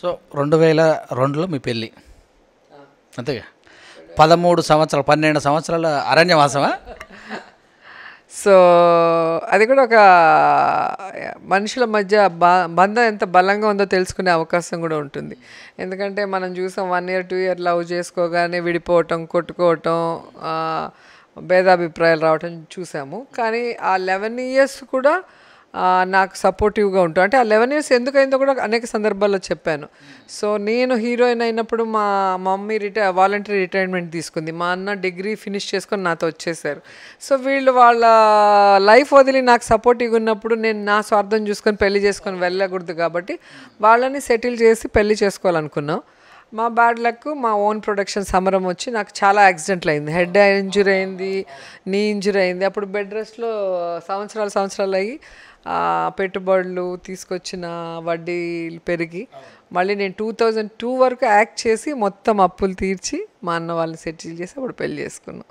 So 2002లో మీ పెళ్ళి అంతేగా 13 సంవత్సరాలు 12 సంవత్సరాల అరణ్యవాసమా? సో అది కూడా ఒక మనుషుల మధ్య బంధం ఎంత బలంగా ఉందో తెలుసుకునే అవకాశం కూడా ఉంటుంది. ఎందుకంటే మనం చూసాం 1 year 2 year లవ్ చేసుకోగానే విడిపోవటం, కొట్టుకోవటం, భేదాభిప్రాయాలు రావటం చూసాము. కానీ ఆ 11 years కూడా నాకు సపోర్టివ్గా ఉంటాం. అంటే ఆ 11 years ఎందుకైందో కూడా అనేక సందర్భాల్లో చెప్పాను. సో నేను హీరోయిన్ అయినప్పుడు మా మమ్మీ వాలంటరీ రిటైర్మెంట్ తీసుకుంది. మా అన్న డిగ్రీ ఫినిష్ చేసుకొని నాతో వచ్చేసారు. సో వీళ్ళు వాళ్ళ లైఫ్ వదిలి నాకు సపోర్టివ్గా ఉన్నప్పుడు నేను నా స్వార్థం చూసుకొని పెళ్లి చేసుకొని వెళ్ళకూడదు. కాబట్టి వాళ్ళని సెటిల్ చేసి పెళ్లి చేసుకోవాలనుకున్నాం. మా బ్యాడ్ లక్ మా ఓన్ ప్రొడక్షన్ సమరం వచ్చి నాకు చాలా యాక్సిడెంట్లు అయింది. హెడ్ ఇంజురీ అయింది, నీ ఇంజురీ అయింది. అప్పుడు బెడ్ రెస్ట్లో సంవత్సరాలు అయ్యి పెట్టుబడులు తీసుకొచ్చిన వడ్డీలు పెరిగి మళ్ళీ నేను 2002 వరకు యాక్ట్ చేసి మొత్తం అప్పులు తీర్చి మా అన్న వాళ్ళని సెటిల్ చేసి అప్పుడు పెళ్లి చేసుకున్నాం.